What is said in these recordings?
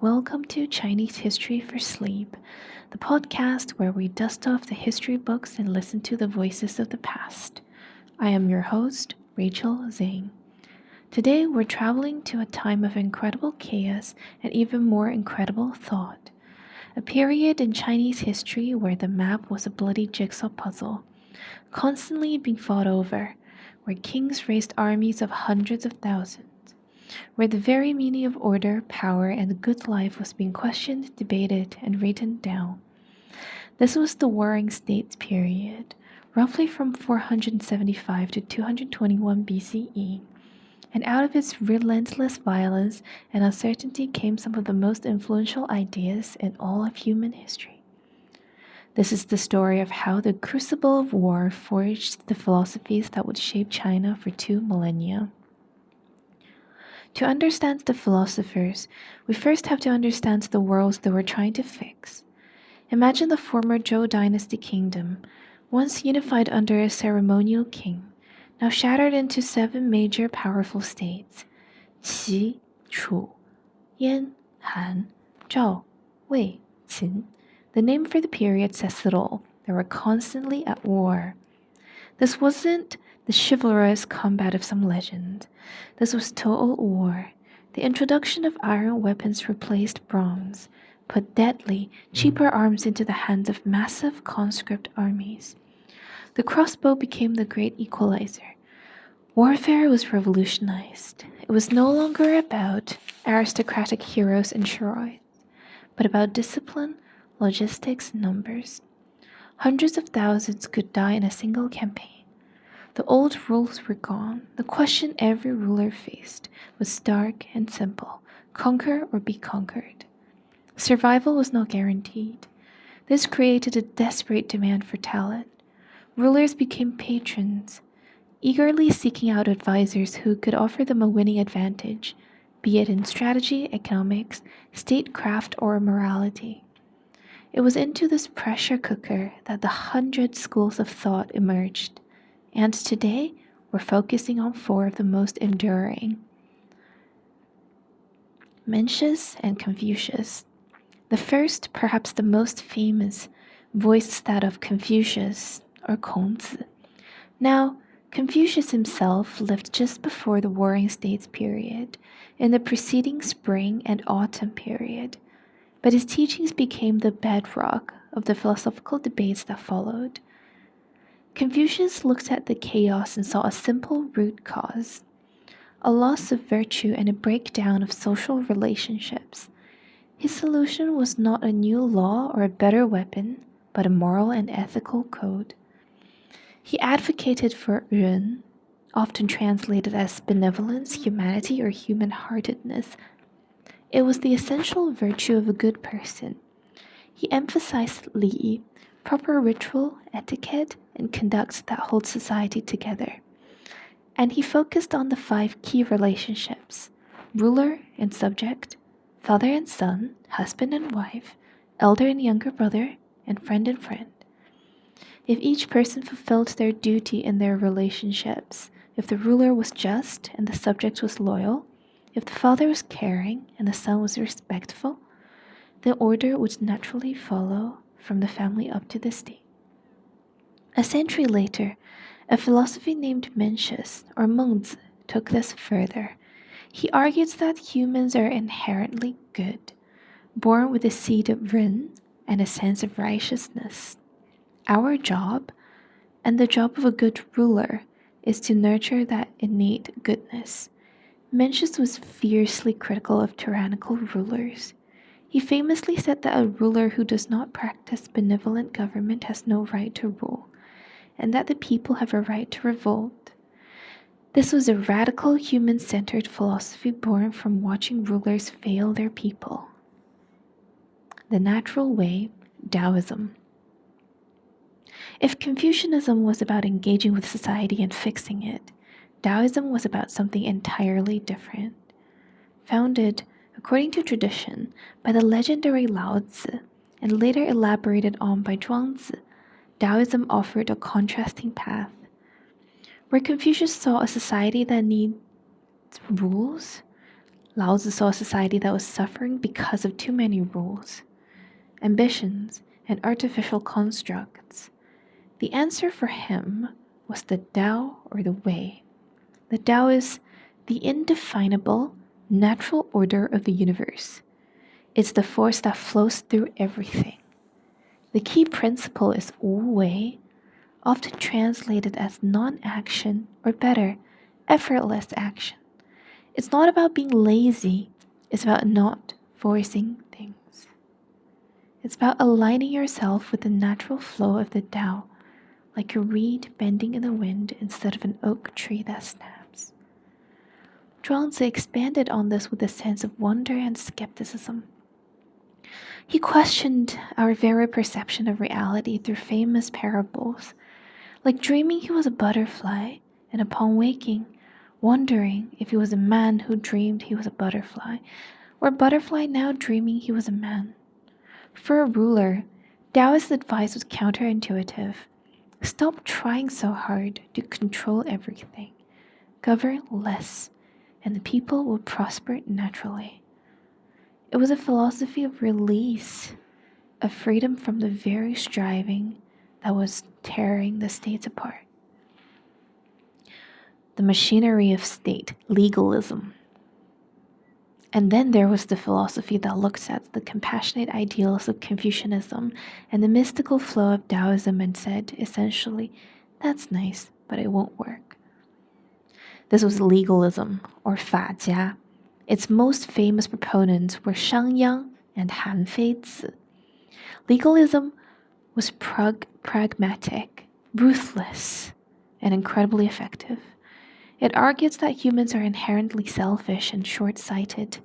welcome to Chinese History for Sleep, the podcast where we dust off the history books and listen to the voices of the past. I am your host, Rachel Zhang. Today we're traveling to a time of incredible chaos and even more incredible thought. A period in Chinese history where the map was a bloody jigsaw puzzle, constantly being fought over, where kings raised armies of hundreds of thousands, where the very meaning of order, power, and good life was being questioned, debated, and written down. This was the Warring States period, roughly from 475 to 221 BCE, and out of its relentless violence and uncertainty came some of the most influential ideas in all of human history. This is the story of how the crucible of war forged the philosophies that would shape China for 2 millennia. To understand the philosophers, we first have to understand the worlds they were trying to fix. Imagine the former Zhou dynasty kingdom, once unified under a ceremonial king, now shattered into 7 major powerful states: Qi, Chu, Yan, Han, Zhao, Wei, Qin. The name for the period says it all. They were constantly at war. This wasn't the chivalrous combat of some legend. This was total war. The introduction of iron weapons replaced bronze, put deadly, cheaper arms into the hands of massive conscript armies. The crossbow became the great equalizer. Warfare was revolutionized. It was no longer about aristocratic heroes and heroines, but about discipline, logistics, and numbers. Hundreds of thousands could die in a single campaign. The old rules were gone. The question every ruler faced was stark and simple: conquer or be conquered. Survival was not guaranteed. This created a desperate demand for talent. Rulers became patrons, eagerly seeking out advisors who could offer them a winning advantage, be it in strategy, economics, statecraft, or morality. It was into this pressure cooker that the 100 schools of thought emerged. And today, we're focusing on 4 of the most enduring: Mencius and Confucius. The first, perhaps the most famous, voiced that of Confucius, or Kongzi. Now, Confucius himself lived just before the Warring States period, in the preceding spring and autumn period, but his teachings became the bedrock of the philosophical debates that followed. Confucius looked at the chaos and saw a simple root cause: a loss of virtue and a breakdown of social relationships. His solution was not a new law or a better weapon, but a moral and ethical code. He advocated for 仁, often translated as benevolence, humanity, or human-heartedness. It was the essential virtue of a good person. He emphasized 礼, proper ritual, etiquette, and conduct that hold society together. And he focused on the 5 key relationships: ruler and subject, father and son, husband and wife, elder and younger brother, and friend. If each person fulfilled their duty in their relationships, if the ruler was just and the subject was loyal, if the father was caring and the son was respectful, the order would naturally follow from the family up to the state. A century later, a philosopher named Mencius, or Mengzi, took this further. He argued that humans are inherently good, born with a seed of 仁 and a sense of righteousness. Our job, and the job of a good ruler, is to nurture that innate goodness. Mencius was fiercely critical of tyrannical rulers. He famously said that a ruler who does not practice benevolent government has no right to rule, and that the people have a right to revolt. This was a radical human-centered philosophy born from watching rulers fail their people. The natural way, Taoism. If Confucianism was about engaging with society and fixing it, Taoism was about something entirely different. Founded, according to tradition, by the legendary Lao Tzu, and later elaborated on by Zhuangzi, Taoism offered a contrasting path. Where Confucius saw a society that needs rules, Lao Tzu saw a society that was suffering because of too many rules, ambitions, and artificial constructs. The answer for him was the Tao, or the Way. The Tao is the indefinable, natural order of the universe. It's the force that flows through everything. The key principle is Wu Wei, often translated as non-action, or better, effortless action. It's not about being lazy, it's about not forcing things. It's about aligning yourself with the natural flow of the Tao, like a reed bending in the wind instead of an oak tree that snaps. Zhuangzi expanded on this with a sense of wonder and skepticism. He questioned our very perception of reality through famous parables, like dreaming he was a butterfly, and upon waking, wondering if he was a man who dreamed he was a butterfly, or a butterfly now dreaming he was a man. For a ruler, Taoist advice was counterintuitive. Stop trying so hard to control everything. Govern less, and the people will prosper naturally. It was a philosophy of release, of freedom from the very striving that was tearing the states apart. The machinery of state, legalism. And then there was the philosophy that looks at the compassionate ideals of Confucianism and the mystical flow of Taoism and said, essentially, that's nice, but it won't work. This was legalism, or 法家. Its most famous proponents were Shangyang and Han Feizi. Legalism was pragmatic, ruthless, and incredibly effective. It argues that humans are inherently selfish and short-sighted.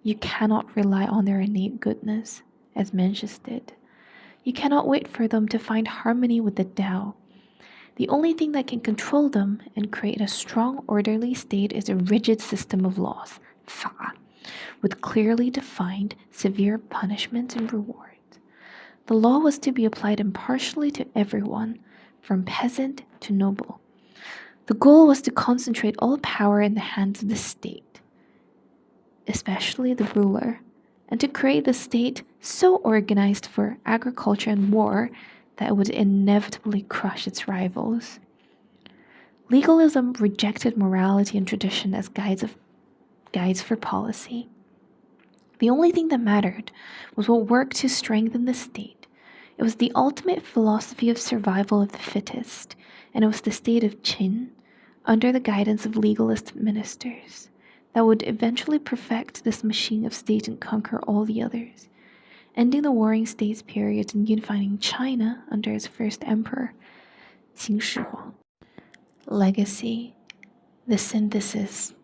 You cannot rely on their innate goodness, as Mencius did. You cannot wait for them to find harmony with the Tao. The only thing that can control them and create a strong, orderly state is a rigid system of laws, 法, with clearly defined, severe punishments and rewards. The law was to be applied impartially to everyone, from peasant to noble. The goal was to concentrate all power in the hands of the state, especially the ruler, and to create the state so organized for agriculture and war that it would inevitably crush its rivals. Legalism rejected morality and tradition as guides for policy. The only thing that mattered was what worked to strengthen the state. It was the ultimate philosophy of survival of the fittest, and it was the state of Qin, under the guidance of legalist ministers, that would eventually perfect this machine of state and conquer all the others, ending the warring states period and unifying China under its first emperor, Qin Shi Huang. Legacy, the synthesis.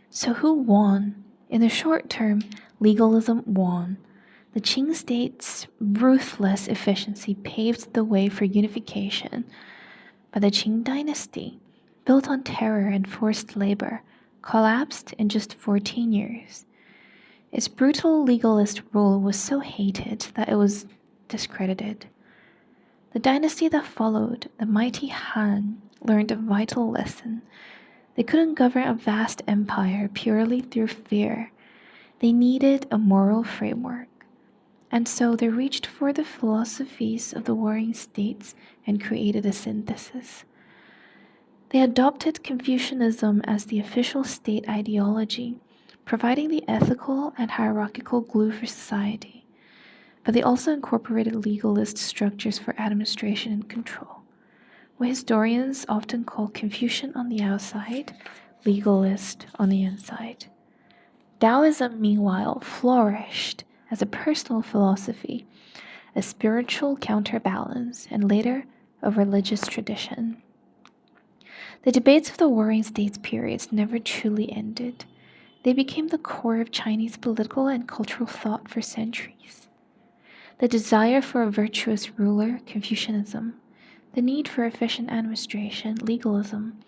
So who won? In the short term, legalism won. The Qing state's ruthless efficiency paved the way for unification, but the Qing dynasty, built on terror and forced labor, collapsed in just 14 years. Its brutal legalist rule was so hated that it was discredited. The dynasty that followed, the mighty Han, learned a vital lesson. They couldn't govern a vast empire purely through fear. They needed a moral framework. And so they reached for the philosophies of the warring states and created a synthesis. They adopted Confucianism as the official state ideology, providing the ethical and hierarchical glue for society. But they also incorporated legalist structures for administration and control, what historians often call Confucian on the outside, legalist on the inside. Taoism, meanwhile, flourished as a personal philosophy, a spiritual counterbalance, and later, a religious tradition. The debates of the Warring States periods never truly ended. They became the core of Chinese political and cultural thought for centuries. The desire for a virtuous ruler, Confucianism, the need for efficient administration, legalism,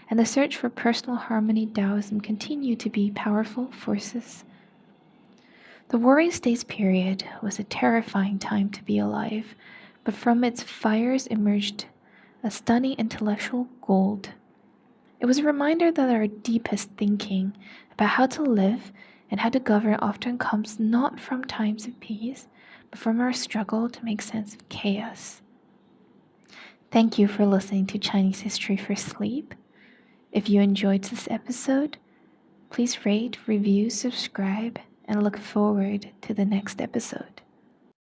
and the search for personal harmony, Taoism, continue to be powerful forces. The Warring States period was a terrifying time to be alive, but from its fires emerged a stunning intellectual gold. It was a reminder that our deepest thinking about how to live and how to govern often comes not from times of peace, but from our struggle to make sense of chaos. Thank you for listening to Chinese History for Sleep. If you enjoyed this episode, please rate, review, subscribe, and look forward to the next episode.